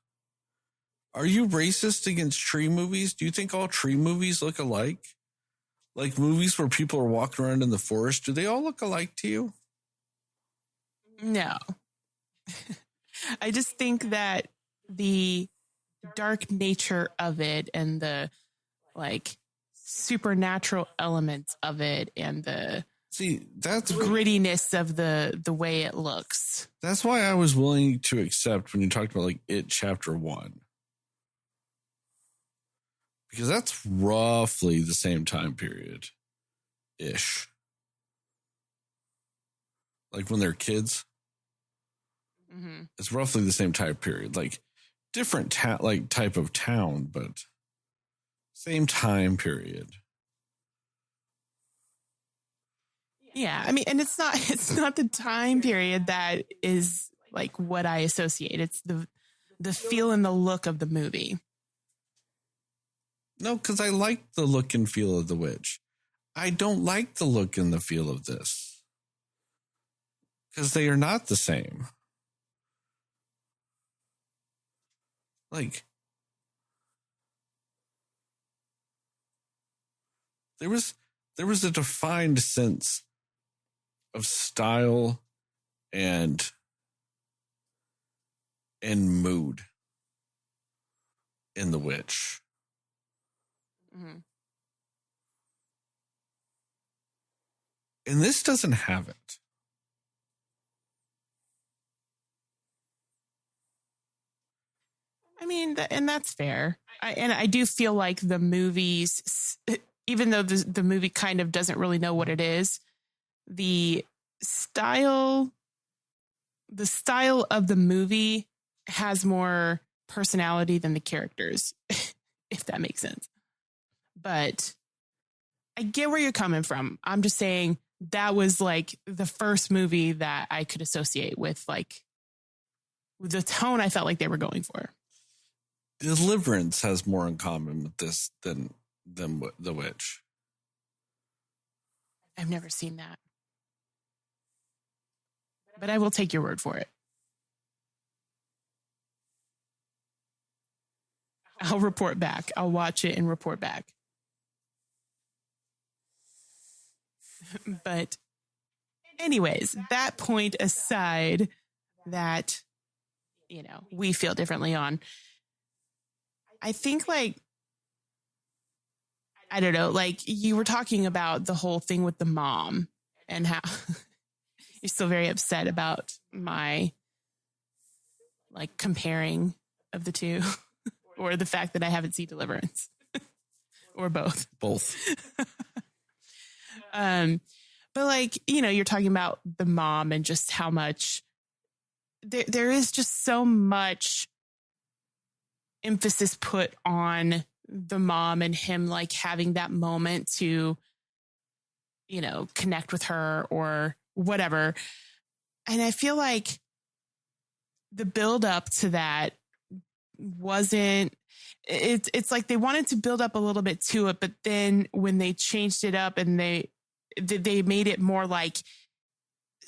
Are you racist against tree movies? Do you think all tree movies look alike? Like movies where people are walking around in the forest, do they all look alike to you? No. I just think that the dark nature of it and the like supernatural elements of it and the grittiness of the way it looks. That's why I was willing to accept when you talked about like It Chapter 1. Because that's roughly the same time period ish. Like when they're kids. Mm-hmm. It's roughly the same time period. Like different type of town, but same time period. Yeah, I mean, and it's not the time period that is like what I associate. It's the feel and the look of the movie. No, because I like the look and feel of The Witch. I don't like the look and the feel of this. Because they are not the same. Like, there was a defined sense of style and mood in The Witch. Mm-hmm. And this doesn't have it. I mean, and that's fair. I do feel like the movies, even though the movie kind of doesn't really know what it is, the style of the movie has more personality than the characters, if that makes sense. But I get where you're coming from. I'm just saying that was like the first movie that I could associate with like the tone I felt like they were going for. Deliverance has more in common with this than The Witch. I've never seen that. But I will take your word for it. I'll report back. I'll watch it and report back. But anyways, that point aside that, we feel differently on, I think like, I don't know, like you were talking about the whole thing with the mom and how you're still very upset about my like comparing of the two or the fact that I haven't seen Deliverance or both. But like, you're talking about the mom and just how much there is just so much emphasis put on the mom and him like having that moment to, connect with her or whatever. And I feel like the build up to that it's like they wanted to build up a little bit to it, but then when they changed it up and they made it more like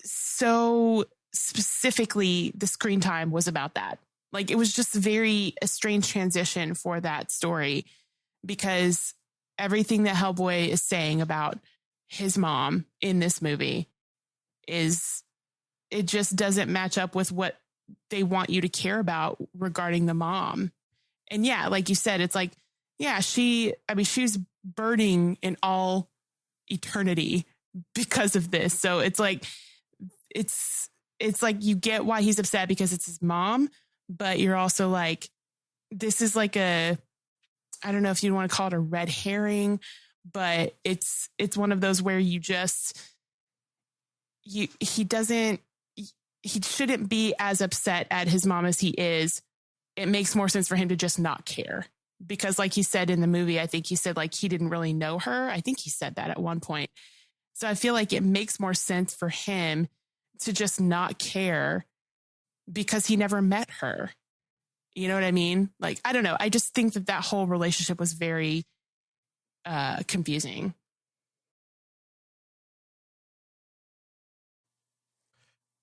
so specifically the screen time was about that. Like it was just a strange transition for that story because everything that Hellboy is saying about his mom in this movie it just doesn't match up with what they want you to care about regarding the mom. And yeah, like you said, it's like, yeah, she's burning in all eternity because of this. So it's like, it's it's like you get why he's upset because it's his mom, but you're also like, this is like I don't know if you want to call it a red herring, but it's one of those where he shouldn't be as upset at his mom as he is. It makes more sense for him to just not care. Because like he said in the movie, I think he said like he didn't really know her. I think he said that at one point. So I feel like it makes more sense for him to just not care because he never met her. You know what I mean? Like, I don't know. I just think that whole relationship was very confusing.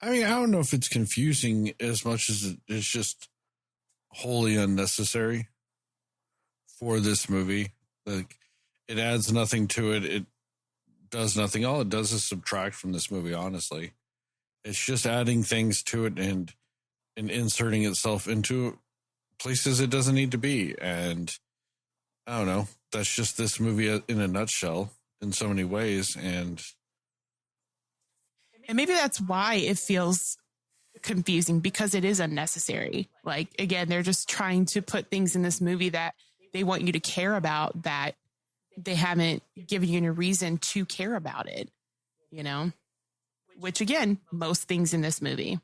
I mean, I don't know if it's confusing as much as it's just wholly unnecessary for this movie. Like, it adds nothing to it. It does nothing. All it does is subtract from this movie, honestly. It's just adding things to it and inserting itself into places it doesn't need to be. And I don't know. That's just this movie in a nutshell in so many ways. And maybe that's why it feels confusing, because it is unnecessary. Like, again, they're just trying to put things in this movie that they want you to care about that they haven't given you any reason to care about it, you know? Which, again, most things in this movie.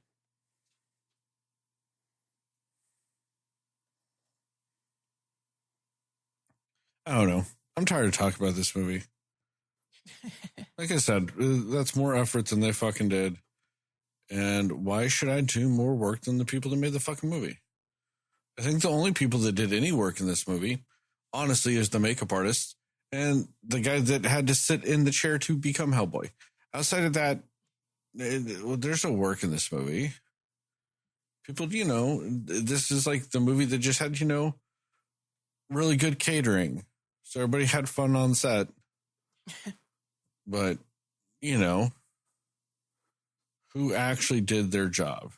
I don't know. I'm tired of talking about this movie. Like I said, that's more effort than they fucking did. And why should I do more work than the people that made the fucking movie? I think the only people that did any work in this movie, honestly, is the makeup artist and the guy that had to sit in the chair to become Hellboy. Outside of that, there's no work in this movie. People, you know, this is like the movie that just had, you know, really good catering. So everybody had fun on set. But, you know, who actually did their job?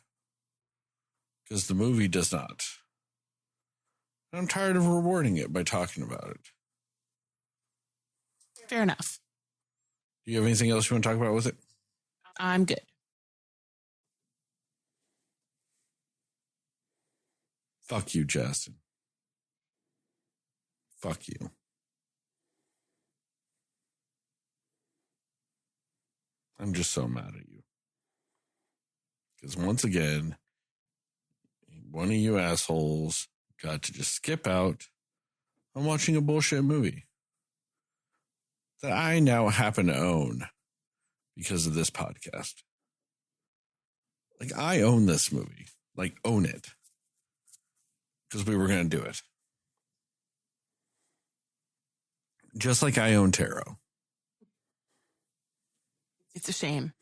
Because the movie does not. And I'm tired of rewarding it by talking about it. Fair enough. Do you have anything else you want to talk about with it? I'm good. Fuck you, Justin. Fuck you. I'm just so mad at you. Because once again, one of you assholes got to just skip out on watching a bullshit movie that I now happen to own because of this podcast. Like, I own this movie. Like, own it. Because we were going to do it. Just like I own tarot. It's a shame.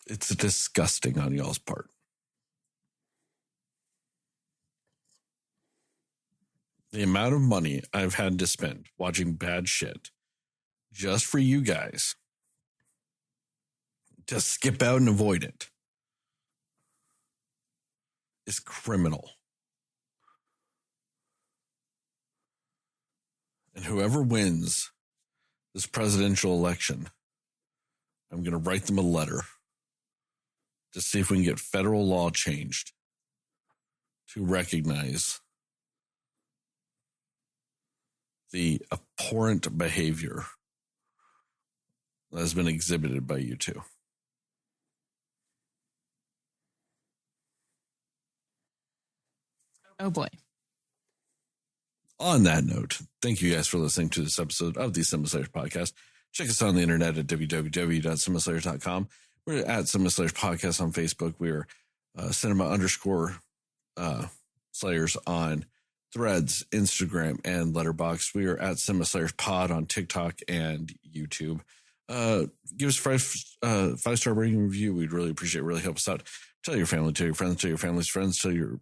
It's disgusting on y'all's part. The amount of money I've had to spend watching bad shit just for you guys to skip out and avoid it is criminal. And whoever wins this presidential election, I'm going to write them a letter to see if we can get federal law changed to recognize the abhorrent behavior that has been exhibited by you two. Oh boy. On that note, thank you guys for listening to this episode of the CinemaSlayers podcast. Check us out on the internet at www.cinemaslayers.com. We're at CinemaSlayers podcast on Facebook. We're cinema_slayers on Threads, Instagram, and Letterboxd. We are at CinemaSlayers pod on TikTok and YouTube. Give us a 5-star rating and review. We'd really appreciate it. Really help us out. Tell your family, tell your friends, tell your family's friends, tell your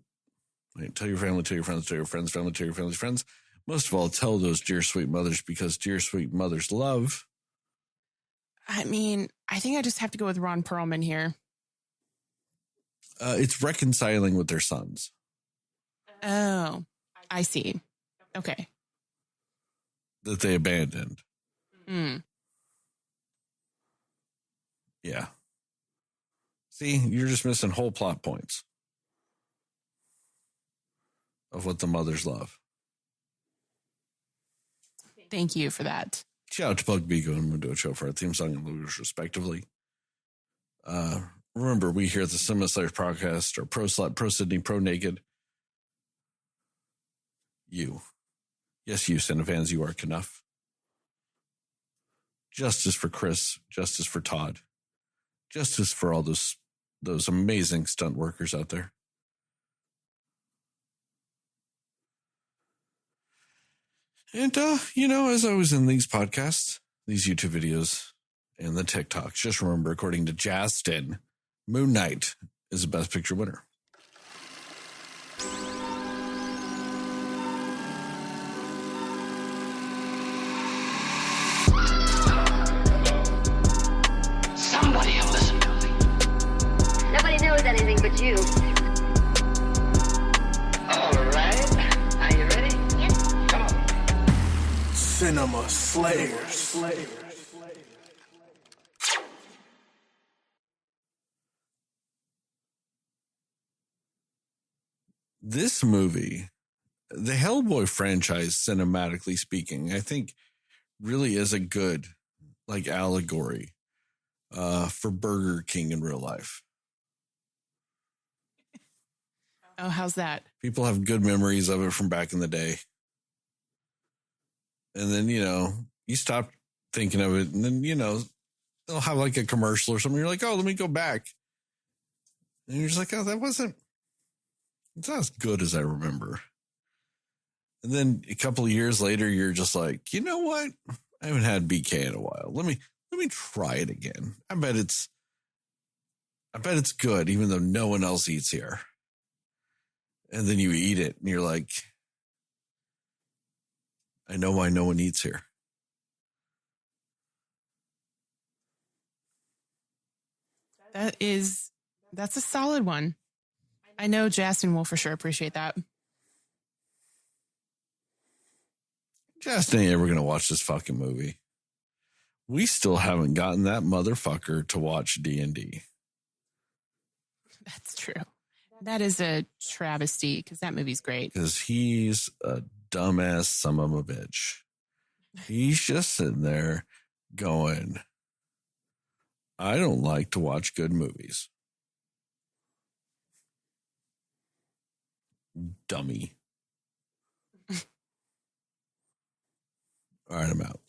family, tell your friends, tell your friends, family, tell your family's friends. Most of all, tell those dear sweet mothers, because dear sweet mothers love. I mean, I think I just have to go with Ron Perlman here. It's reconciling with their sons. Oh, I see. Okay. That they abandoned. Yeah. See, you're just missing whole plot points of what the mothers love. Thank you for that. Shout out to Bug Beagle and Mundo Show for our theme song and logos, respectively. Remember, we here at the Cinema Slayers podcast are pro slut, pro Sydney, pro naked. You. Yes, you, Cinefans, you are enough. Justice for Chris, justice for Todd, justice for all those amazing stunt workers out there. And, as I was in these podcasts, these YouTube videos, and the TikToks, just remember, according to Justin, Moon Knight is the Best Picture winner. Somebody will listen to me. Nobody knows anything but you. All right. Are you ready? Yes. Come on. Cinema Slayers. This movie, the Hellboy franchise, cinematically speaking, I think really is a good allegory for Burger King in real life. Oh, how's that? People have good memories of it from back in the day. And then, you stop thinking of it, and then, they'll have a commercial or something. You're like, oh, let me go back. And you're just like, oh, it's not as good as I remember. And then a couple of years later, you're just like, you know what? I haven't had BK in a while. Let me try it again. I bet it's good, even though no one else eats here. And then you eat it and you're like, I know why no one eats here. That's a solid one. I know Justin will for sure appreciate that. Justin ain't ever going to watch this fucking movie. We still haven't gotten that motherfucker to watch D&D. That's true. That is a travesty because that movie's great. Because he's a dumbass son of a bitch. He's just sitting there going, I don't like to watch good movies. Dummy. All right, I'm out.